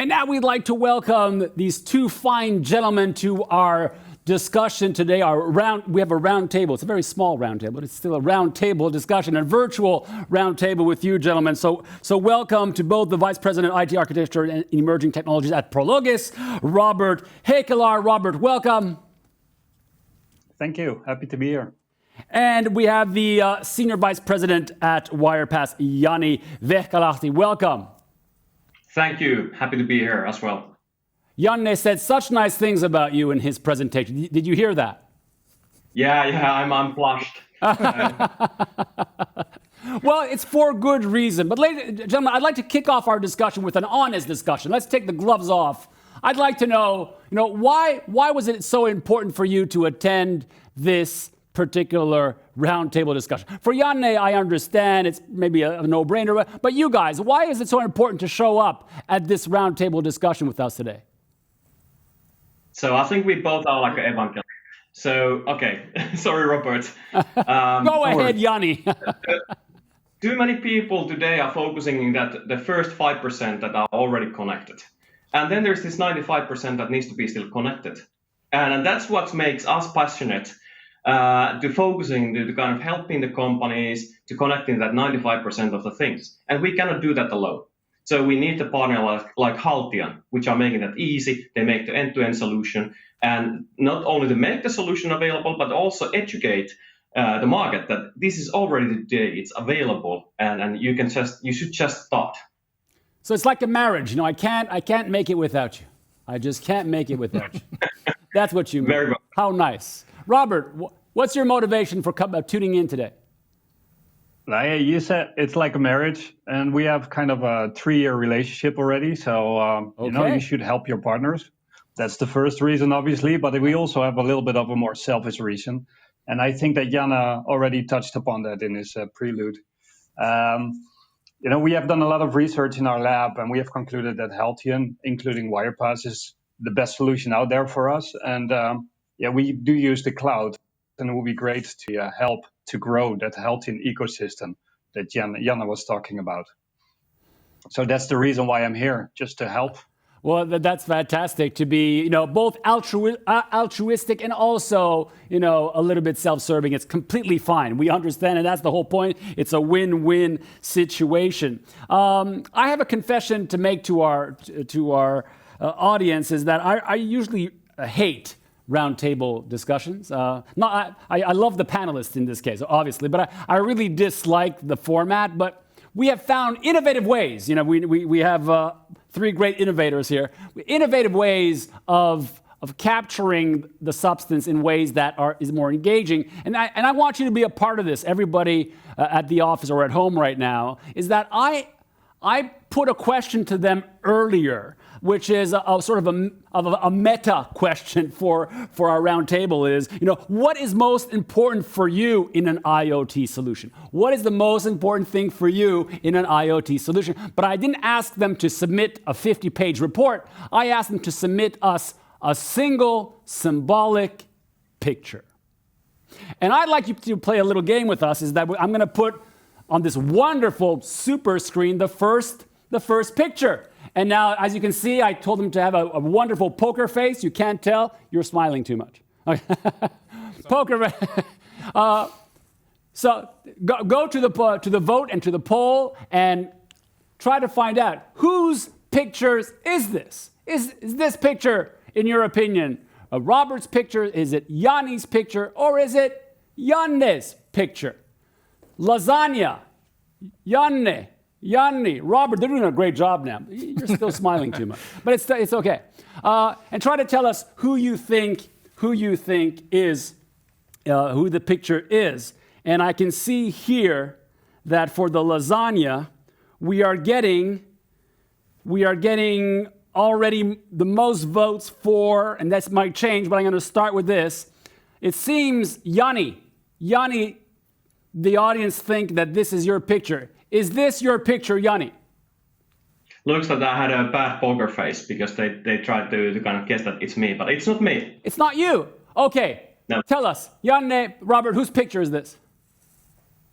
And now we'd like to welcome these two fine gentlemen to our discussion today. We have a round table. It's a very small round table, but it's still a round table discussion, a virtual round table with you gentlemen. So welcome to both the Vice President of IT Architecture and Emerging Technologies at Prologis, Robbert Heekelaar. Robbert, welcome. Thank you. Happy to be here. And we have the Senior Vice President at Wirepas, Jani Vehkalahti. Welcome. Thank you. Happy to be here as well. Janne said such nice things about you in his presentation. Did you hear that? Yeah, I'm flushed. Well, it's for good reason. But ladies and gentlemen, I'd like to kick off our discussion with an honest discussion. Let's take the gloves off. I'd like to know, why was it so important for you to attend this particular roundtable discussion? For Janne, I understand it's maybe a no-brainer, but you guys, why is it so important to show up at this roundtable discussion with us today? So I think we both are like evangelists. So, okay, sorry, Robert. Go ahead, Jani. Too many people today are focusing on that the first 5% that are already connected. And then there's this 95% that needs to be still connected. And that's what makes us passionate to focusing to kind of helping the companies to connecting that 95% of the things. And we cannot do that alone. So we need a partner like Haltian, which are making that easy. They make the end-to-end solution. And not only to make the solution available, but also educate the market that this is already today, it's available, and you should just start. So it's like a marriage, I can't make it without you. I just can't make it without you. That's what you mean. Very well. How nice. Robbert, what's your motivation for tuning in today? You said it's like a marriage, and we have kind of a 3-year relationship already. So, you should help your partners. That's the first reason, obviously, but we also have a little bit of a more selfish reason. And I think that Janne already touched upon that in his prelude. We have done a lot of research in our lab, and we have concluded that Haltian, including Wirepas, is the best solution out there for us. And we do use the cloud, and it will be great to help to grow that Haltian ecosystem that Janne was talking about. So that's the reason why I'm here, just to help. Well, that's fantastic to be, both altruistic and also, a little bit self-serving. It's completely fine. We understand, and that's the whole point. It's a win-win situation. I have a confession to make to our audience is that I usually hate roundtable discussions. I love the panelists in this case, obviously, but I really dislike the format. But we have found innovative ways. We have 3 great innovators here. Innovative ways of capturing the substance in ways that is more engaging. And I want you to be a part of this. Everybody at the office or at home right now is that I put a question to them earlier, which is a sort of a meta question for our roundtable is, what is most important for you in an IoT solution? What is the most important thing for you in an IoT solution? But I didn't ask them to submit a 50-page report. I asked them to submit us a single symbolic picture. And I'd like you to play a little game with us, is that I'm going to put on this wonderful super screen the first picture. And now, as you can see, I told them to have a wonderful poker face. You can't tell. You're smiling too much. Okay. Poker face. So go to the vote and to the poll and try to find out whose pictures is this? Is this picture, in your opinion, Robert's picture? Is it Jani's picture? Or is it Janne's picture? Lasagna, Janne, Robbert, they're doing a great job now. You're still smiling too much, but it's okay. And try to tell us who you think is who the picture is. And I can see here that for the lasagna, we are getting already the most votes for, and that might change, but I'm going to start with this. It seems Jani, the audience think that this is your picture. Is this your picture, Jani? Looks like I had a bad poker face because they tried to kind of guess that it's me, but it's not me. It's not you. Okay. No. Tell us, Janne, Robbert, whose picture is this?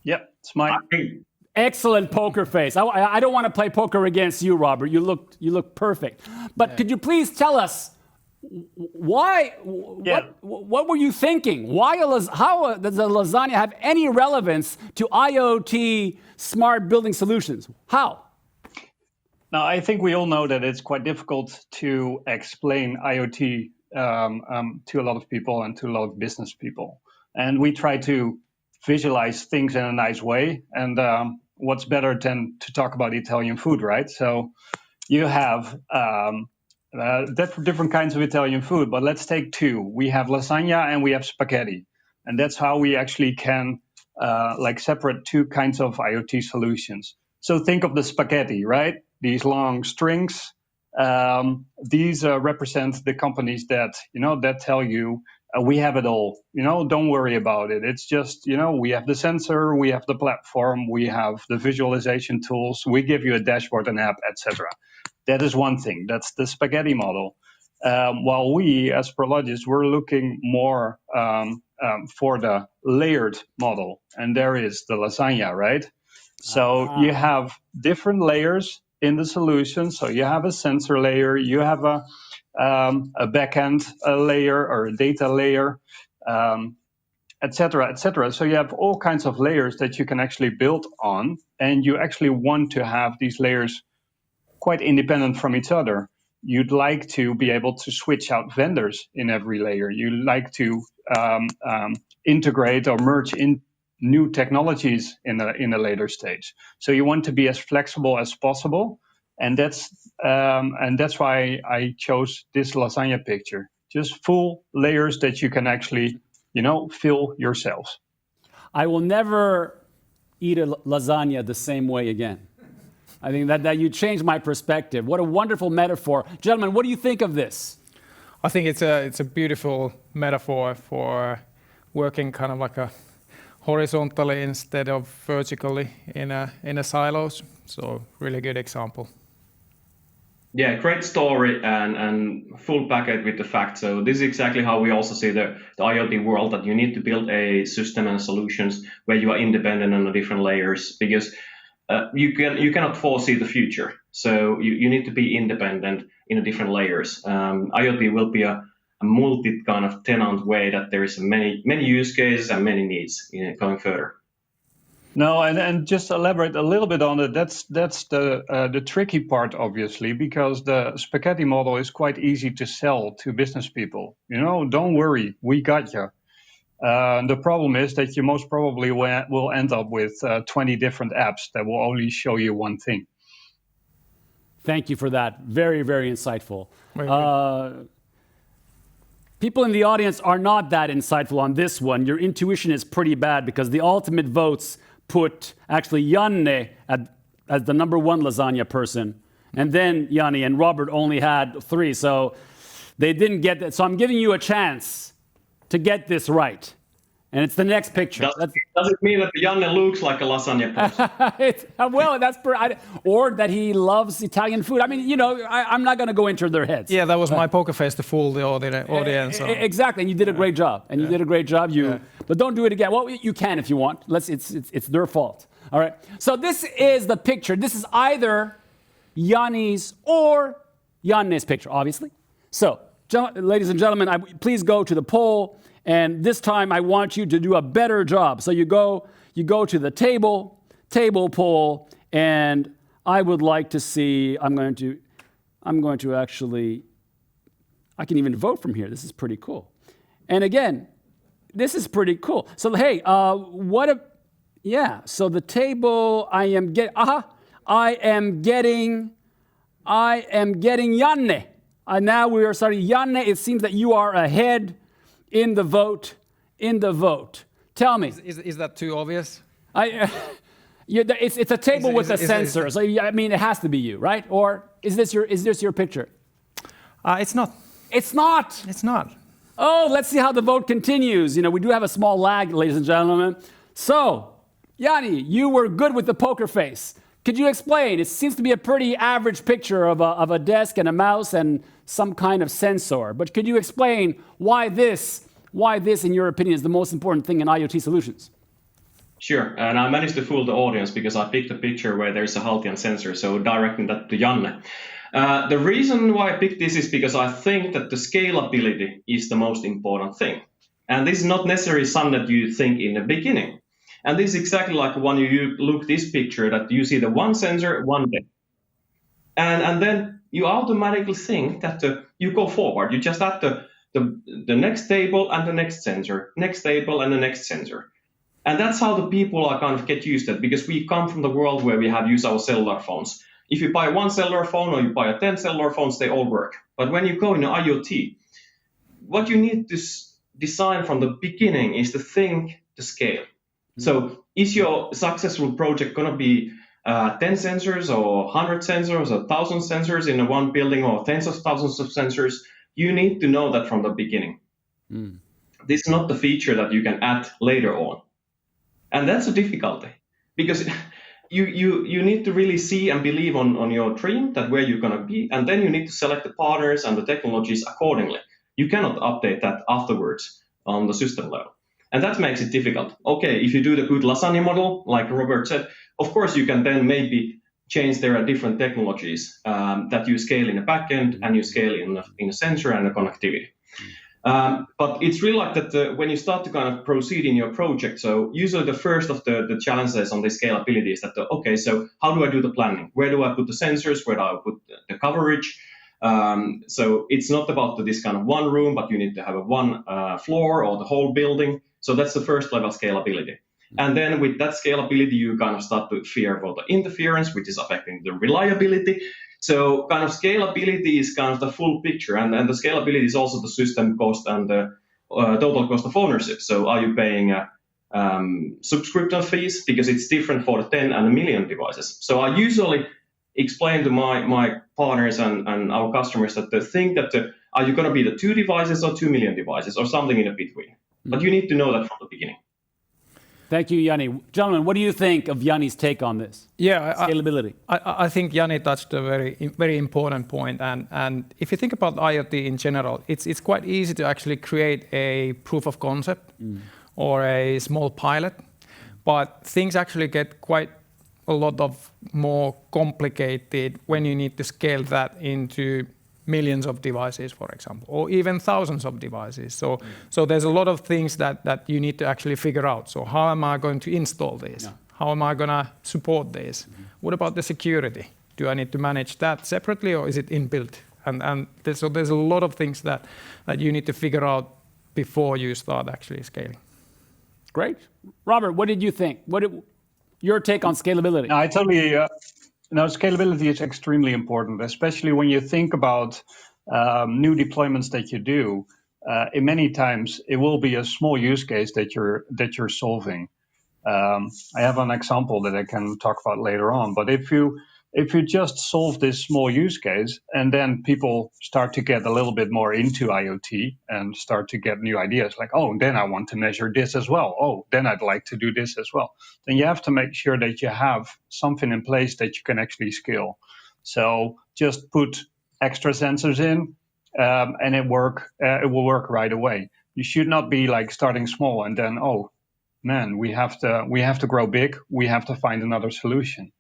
Yep, it's mine. Excellent poker face. I don't want to play poker against you, Robert. You look perfect. But could you please tell us why? What were you thinking? How does the lasagna have any relevance to IoT smart building solutions? How? Now, I think we all know that it's quite difficult to explain IoT to a lot of people and to a lot of business people. And we try to visualize things in a nice way. And what's better than to talk about Italian food, right? So you have different kinds of Italian food, but let's take two. We have lasagna and we have spaghetti. And that's how we actually can separate two kinds of IoT solutions. So think of the spaghetti, right? These long strings. These represent the companies that tell you we have it all. Don't worry about it. It's just we have the sensor, we have the platform, we have the visualization tools. We give you a dashboard, an app, etc. That is one thing. That's the spaghetti model. While we, as Prologis, we're looking more for the layered model, and there is the lasagna, right? So you have different layers in the solution. So you have a sensor layer, you have a backend layer or a data layer, et cetera, et cetera. So you have all kinds of layers that you can actually build on, and you actually want to have these layers quite independent from each other. You'd like to be able to switch out vendors in every layer. You like to integrate or merge in new technologies in a later stage. So you want to be as flexible as possible, and that's why I chose this lasagna picture. Just full layers that you can actually, fill yourselves. I will never eat a lasagna the same way again. I think that you changed my perspective. What a wonderful metaphor, gentlemen. What do you think of this? I think it's a beautiful metaphor for working kind of like a horizontally instead of vertically in a silos. So really good example. Yeah, great story and full packet with the facts. So this is exactly how we also see the IoT world, that you need to build a system and solutions where you are independent on the different layers, because you cannot foresee the future. So you need to be independent in the different layers. IoT will be a multi kind of tenant way that there is many use cases and many needs going further. No, and just elaborate a little bit on it. That's the tricky part, obviously, because the spaghetti model is quite easy to sell to business people. Don't worry, we got you. The problem is that you most probably will end up with 20 different apps that will only show you one thing. Thank you for that. Very, very insightful. People in the audience are not that insightful on this one. Your intuition is pretty bad, because the ultimate votes put actually Janne as the number one lasagna person, and then Jani, and Robert only had 3, so they didn't get that. So I'm giving you a chance to get this right. And it's the next picture. Does it mean that Janne looks like a lasagna person? Well, or that he loves Italian food. I mean, I'm not going to go into their heads. Yeah, that was my poker face to fool the audience. Exactly, and you did a great job. But don't do it again. Well, you can if you want. It's their fault. All right. So this is the picture. This is either Jani's or Janne's picture, obviously. So, ladies and gentlemen, please go to the poll. And this time I want you to do a better job. So you go to the table poll, and I would like to see, I'm going to actually, I can even vote from here. This is pretty cool. And again, this is pretty cool. So hey, so the table I am getting Janne. Now we are starting. Janne, it seems that you are ahead in the vote. Tell me. Is that too obvious? It's a table with a sensor. So I mean, it has to be you, right? Or is this your picture? It's not. It's not. It's not. Oh, let's see how the vote continues. We do have a small lag, ladies and gentlemen. So, Jani, you were good with the poker face. Could you explain? It seems to be a pretty average picture of a desk and a mouse and some kind of sensor. But could you explain why this, in your opinion, is the most important thing in IoT solutions? Sure, and I managed to fool the audience because I picked a picture where there's a Haltian sensor, so directing that to Janne. The reason why I picked this is because I think that the scalability is the most important thing. And this is not necessarily something that you think in the beginning. And this is exactly like when you look this picture, that you see the one sensor, one day. And then you automatically think that you go forward. You just add the next table and the next sensor, next table and the next sensor. And that's how the people are kind of get used to it, because we come from the world where we have used our cellular phones. If you buy one cellular phone or you buy 10 cellular phones, they all work. But when you go into IoT, what you need to design from the beginning is to think the scale. So is your successful project going to be 10 sensors or 100 sensors or 1,000 sensors in one building or tens of thousands of sensors? You need to know that from the beginning. This is not the feature that you can add later on. And that's a difficulty, because you need to really see and believe on your dream, that where you're going to be, and then you need to select the partners and the technologies accordingly. You cannot update that afterwards on the system level. And that makes it difficult. Okay, if you do the good lasagna model, like Robbert said, of course you can then maybe change there are different technologies that you scale in the backend and you scale in a sensor and a connectivity. But it's really like that when you start to kind of proceed in your project, so usually the first of the challenges on the scalability is that, okay, so how do I do the planning? Where do I put the sensors? Where do I put the coverage? So it's not about this kind of one room, but you need to have a one floor or the whole building. So that's the first level scalability. And then with that scalability, you kind of start to fear about the interference, which is affecting the reliability. So kind of scalability is kind of the full picture, and the scalability is also the system cost and the total cost of ownership. So are you paying subscription fees, because it's different for the 10 and a million devices. So I usually explain to my partners and our customers that they think that are you going to be the 2 devices or 2 million devices or something in between. But you need to know that from the beginning. Thank you, Jani. Gentlemen, what do you think of Jani's take on this? Yeah, scalability. I think Jani touched a very important point. And if you think about IoT in general, it's quite easy to actually create a proof of concept or a small pilot. But things actually get quite a lot of more complicated when you need to scale that into millions of devices, for example, or even thousands of devices. So there's a lot of things that you need to actually figure out. So how am I going to install this? Yeah. How am I going to support this? What about the security? Do I need to manage that separately, or is it inbuilt? And so there's a lot of things that you need to figure out before you start actually scaling. Great. Robbert, what did you think? Your take on scalability? I totally... scalability is extremely important, especially when you think about new deployments that you do. In many times, it will be a small use case that you're solving. I have an example that I can talk about later on. But if you just solve this small use case, and then people start to get a little bit more into IoT and start to get new ideas, like, oh, then I want to measure this as well. Oh, then I'd like to do this as well. Then you have to make sure that you have something in place that you can actually scale. So just put extra sensors in, and it will work right away. You should not be like starting small and then, oh man, we have to grow big. We have to find another solution.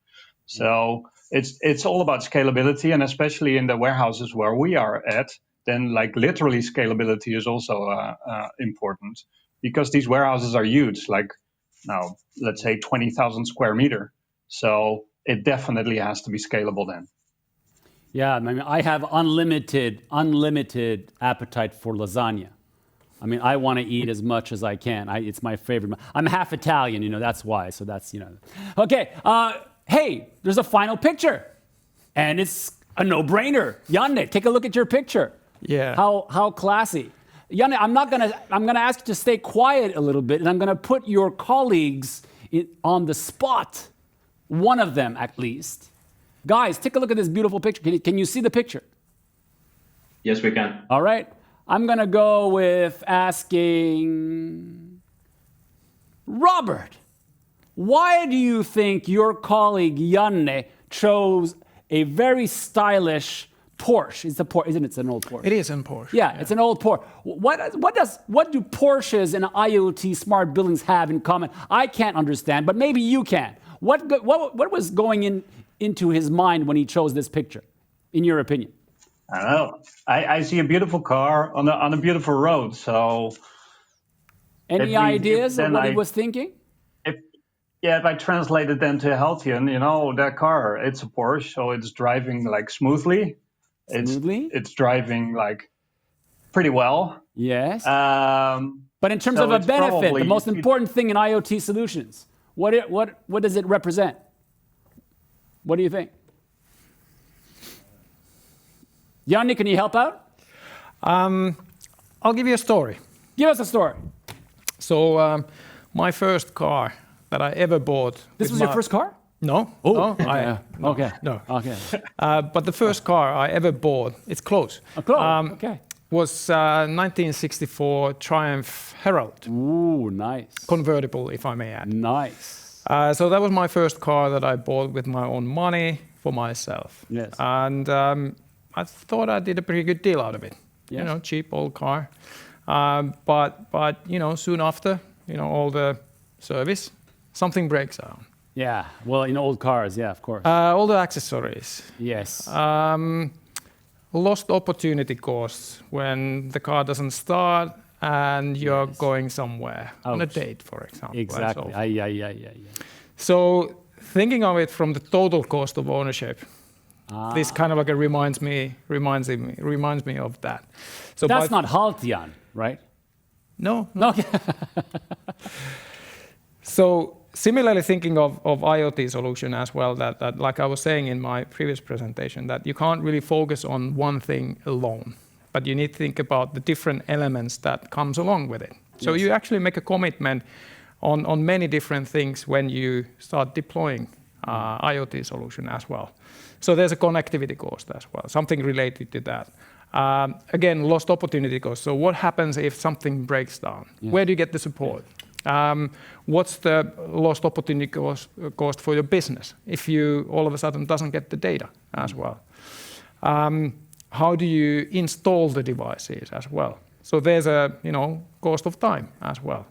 So it's all about scalability, and especially in the warehouses where we are at, then like literally scalability is also important, because these warehouses are huge, like now let's say 20,000 square meter. So it definitely has to be scalable then. Yeah, I mean, I have unlimited appetite for lasagna. I mean, I want to eat as much as I can. It's my favorite. I'm half Italian, that's why. So that's, Okay. Hey, there's a final picture, and it's a no-brainer. Janne, take a look at your picture. Yeah. How classy. Janne, I'm gonna ask you to stay quiet a little bit, and I'm gonna put your colleagues on the spot. One of them, at least. Guys, take a look at this beautiful picture. Can you see the picture? Yes, we can. All right. I'm gonna go with asking Robbert. Why do you think your colleague Janne chose a very stylish Porsche. It's a Porsche, isn't it? It's an old Porsche. It is in Porsche. Yeah, it's an old Porsche. What do Porsches and IoT smart buildings have in common? I can't understand, but maybe you can. What was going into his mind when he chose this picture, in your opinion? I don't know. I see a beautiful car on a beautiful road. So, any ideas of what he was thinking? If I translate it then to Haltian, that car, it's a Porsche, so it's driving like smoothly. It's driving like pretty well. Yes. But in terms so of a benefit, probably, the most important thing in IoT solutions, what does it represent? What do you think? Jani, can you help out? I'll give you a story. Give us a story. So my first car that I ever bought. This was your first car? No. Oh, no, okay. No. Okay. But the first car I ever bought, it's close. Okay. Was 1964 Triumph Herald. Ooh, nice. Convertible, if I may add. Nice. So that was my first car that I bought with my own money for myself. Yes. And I thought I did a pretty good deal out of it. Yes. Cheap old car. But soon after, all the service, something breaks down. Yeah. Well, in old cars, yeah, of course. All the accessories. Yes. Lost opportunity costs when the car doesn't start and you're going somewhere on a date, for example. Exactly. Yeah. So thinking of it from the total cost of ownership, this kind of like reminds me of that. So that's not Haltian, right? No. Okay. So similarly thinking of IoT solution as well, that like I was saying in my previous presentation, that you can't really focus on one thing alone, but you need to think about the different elements that comes along with it. So you actually make a commitment on many different things when you start deploying IoT solution as well. So there's a connectivity cost as well, something related to that. Again, lost opportunity cost. So what happens if something breaks down? Yeah. Where do you get the support? What's the lost opportunity cost for your business if you all of a sudden doesn't get the data as well? How do you install the devices as well? So there's a cost of time as well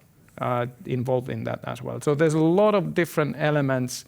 involved in that as well. So there's a lot of different elements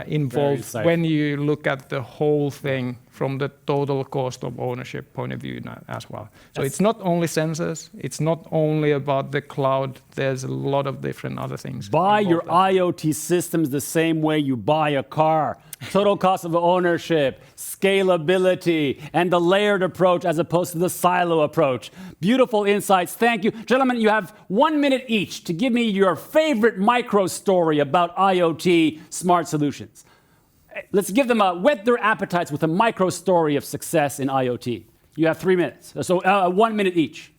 involved when you look at the whole thing from the total cost of ownership point of view as well. So it's not only sensors, it's not only about the cloud, there's a lot of different other things. Buy your IoT systems the same way you buy a car. Total cost of ownership, scalability, and the layered approach as opposed to the silo approach. Beautiful insights. Thank you. Gentlemen, you have 1 minute each to give me your favorite micro story about IoT smart solutions. Let's give them whet their appetites with a micro story of success in IoT. You have 3 minutes. So 1 minute each.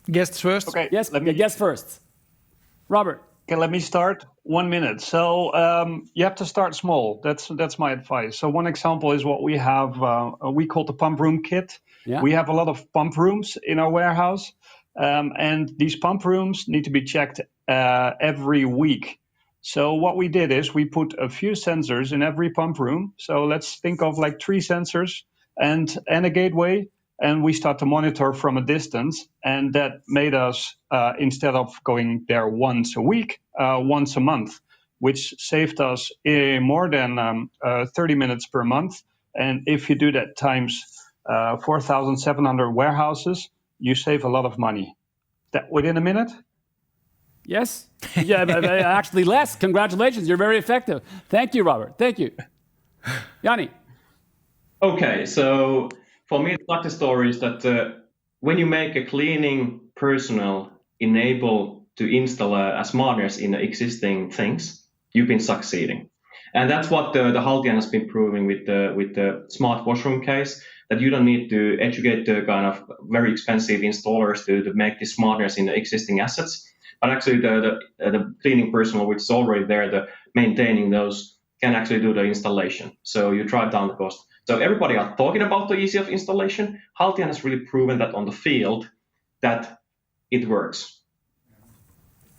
Guests first? Okay. Yes, guest first. Robert. Okay, let me start. 1 minute. So you have to start small. That's my advice. So one example is what we have. We call the pump room kit. Yeah. We have a lot of pump rooms in our warehouse, and these pump rooms need to be checked every week. So what we did is we put a few sensors in every pump room. So let's think of like 3 sensors and a gateway. And we start to monitor from a distance. And that made us, instead of going there once a week, once a month, which saved us more than 30 minutes per month. And if you do that times 4,700 warehouses, you save a lot of money. That within a minute? Yes. Yeah, actually less. Congratulations. You're very effective. Thank you, Robert. Thank you. Jani. Okay, so for me, the success story is that when you make a cleaning personnel enable to install a smartness in the existing things, you've been succeeding. And that's what the Haltian has been proving with the smart washroom case, that you don't need to educate the kind of very expensive installers to make the smartness in the existing assets. But actually the cleaning personnel, which is already there, the maintaining those, can actually do the installation. So you drive down the cost. So everybody are talking about the ease of installation. Haltian has really proven that on the field that it works.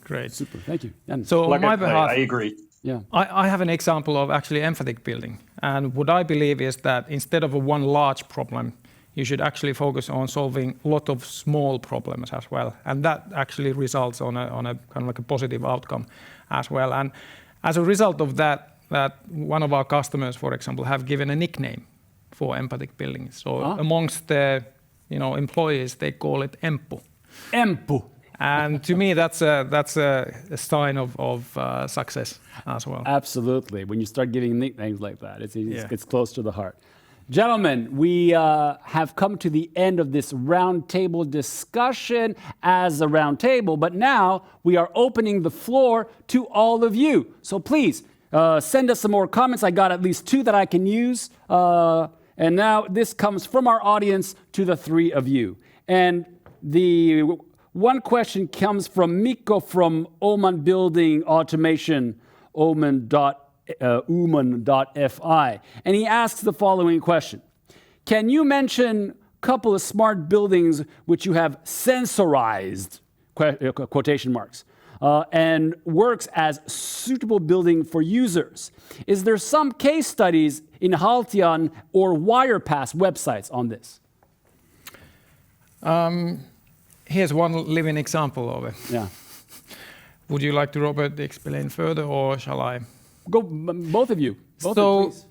Great. Super. Thank you. And so on my behalf, I agree. Yeah. I have an example of actually emphatic building. And what I believe is that instead of one large problem, you should actually focus on solving a lot of small problems as well. And that actually results on a kind of like a positive outcome as well. And as a result of that one of our customers, for example, have given a nickname for empathic building. So amongst the employees, they call it Emppu. Emppu. And to me, that's a sign of success as well. Absolutely. When you start giving nicknames like that, it's close to the heart. Gentlemen, we have come to the end of this roundtable discussion as a roundtable, but now we are opening the floor to all of you. So please send us some more comments. I got at least 2 that I can use. And now this comes from our audience to the 3 of you. And the one question comes from Mikko from Oman Building Automation, Oman.fi. And he asks the following question. Can you mention a couple of smart buildings which you have sensorized, quotation marks, and works as suitable building for users? Is there some case studies in Haltian or Wirepas websites on this? Here's one living example of it. Yeah. Would you like to, Robert, explain further, or shall I? Go, both of you. Please.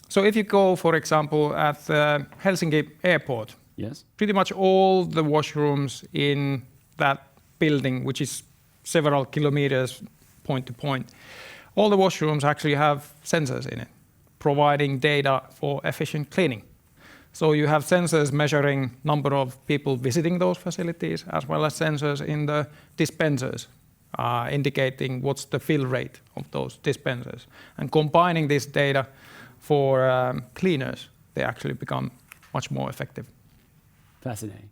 So if you go, for example, at Helsinki Airport, Yes. pretty much all the washrooms in that building, which is several kilometers point to point, all the washrooms actually have sensors in it, providing data for efficient cleaning. So you have sensors measuring number of people visiting those facilities, as well as sensors in the dispensers, indicating what's the fill rate of those dispensers. And combining this data for cleaners, they actually become much more effective. Fascinating.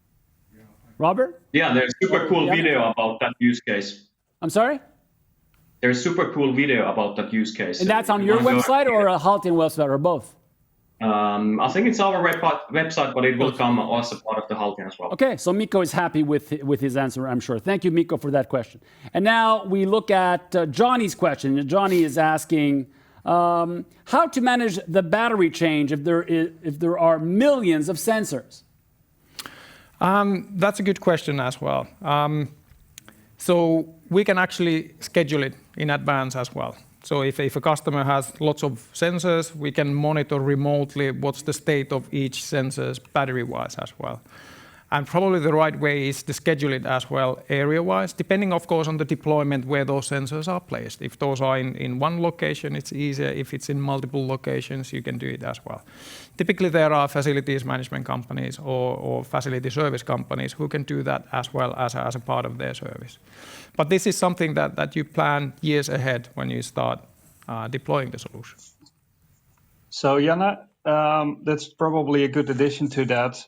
Robert? Yeah, there's super cool video about that use case. I'm sorry? There's super cool video about that use case. And that's on your website or a Haltian website or both? I think it's our website, but it will come as a part of the Haltian as well. Okay, so Mikko is happy with his answer, I'm sure. Thank you, Mikko, for that question. And now we look at Johnny's question. Johnny is asking how to manage the battery change if there are millions of sensors. That's a good question as well. So we can actually schedule it in advance as well. So if a customer has lots of sensors, we can monitor remotely what's the state of each sensor's battery-wise as well. And probably the right way is to schedule it as well area-wise, depending of course on the deployment where those sensors are placed. If those are in one location, it's easier. If it's in multiple locations, you can do it as well. Typically there are facilities management companies or facility service companies who can do that as well as a part of their service. But this is something that you plan years ahead when you start deploying the solution. So Janne, that's probably a good addition to that.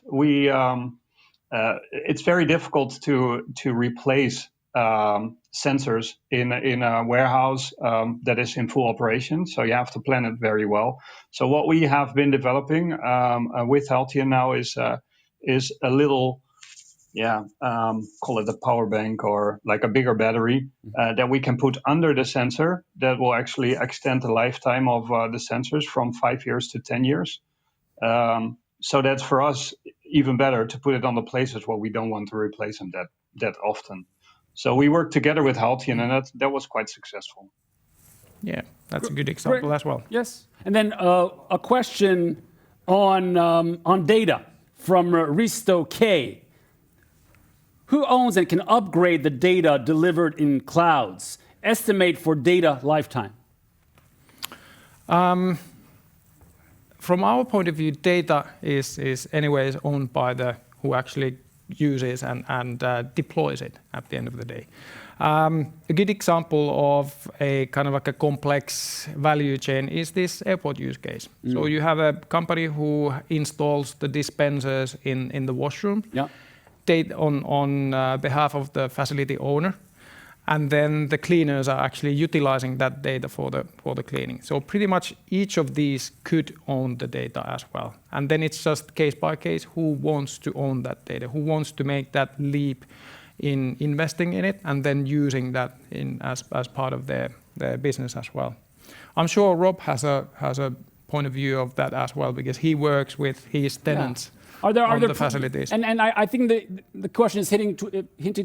It's very difficult to replace sensors in a warehouse that is in full operation. So you have to plan it very well. So what we have been developing with Haltian now is a little, call it a Powerbank or like a bigger battery that we can put under the sensor that will actually extend the lifetime of the sensors from 5 years to 10 years. So that's for us even better to put it on the places where we don't want to replace them that often. So we worked together with Haltian, and that was quite successful. Yeah, that's a good example as well. Yes. And then a question on data from Risto K. Who owns and can upgrade the data delivered in clouds? Estimate for data lifetime. From our point of view, data is anyways owned by the who actually uses and deploys it at the end of the day. A good example of a kind of like a complex value chain is this airport use case. So you have a company who installs the dispensers in the washroom, on behalf of the facility owner. And then the cleaners are actually utilizing that data for the cleaning. So pretty much each of these could own the data as well. And then it's just case by case who wants to own that data, who wants to make that leap in investing in it and then using that as part of their their business as well. I'm sure Rob has a point of view of that as well because he works with his tenants on the facilities. And I think the question is hinting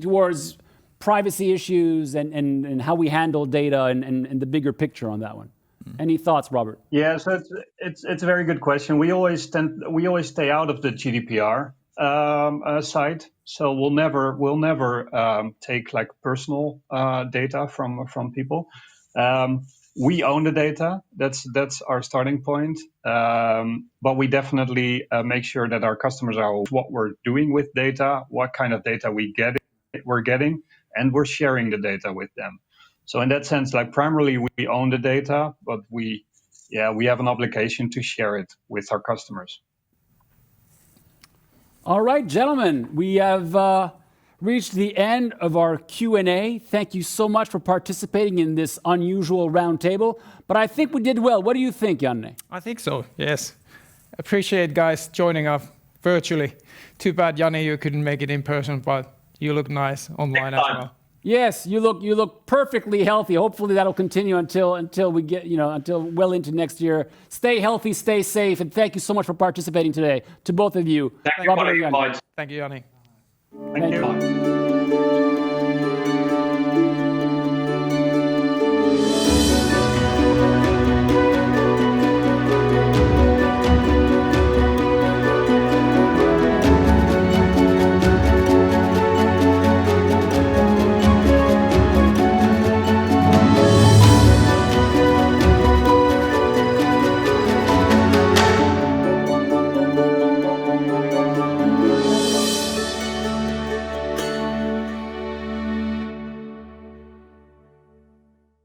towards privacy issues and how we handle data and the bigger picture on that one. Any thoughts, Robert? Yeah, so it's a very good question. We always stay out of the GDPR side, so we'll never take like personal data from people. We own the data. That's our starting point. But we definitely make sure that our customers are aware of what we're doing with data, what kind of data we're getting, and we're sharing the data with them. So in that sense, like primarily we own the data, but we have an obligation to share it with our customers. All right, gentlemen, we have reached the end of our Q&A. Thank you so much for participating in this unusual roundtable. But I think we did well. What do you think, Janne? I think so, yes. Appreciate guys joining us virtually. Too bad, Jani, you couldn't make it in person, but you look nice online as well. Yes, you look perfectly healthy. Hopefully that'll continue until we get, until well into next year. Stay healthy, stay safe, and thank you so much for participating today. To both of you. Thank you for the invite. Thank you, Jani. Thank you.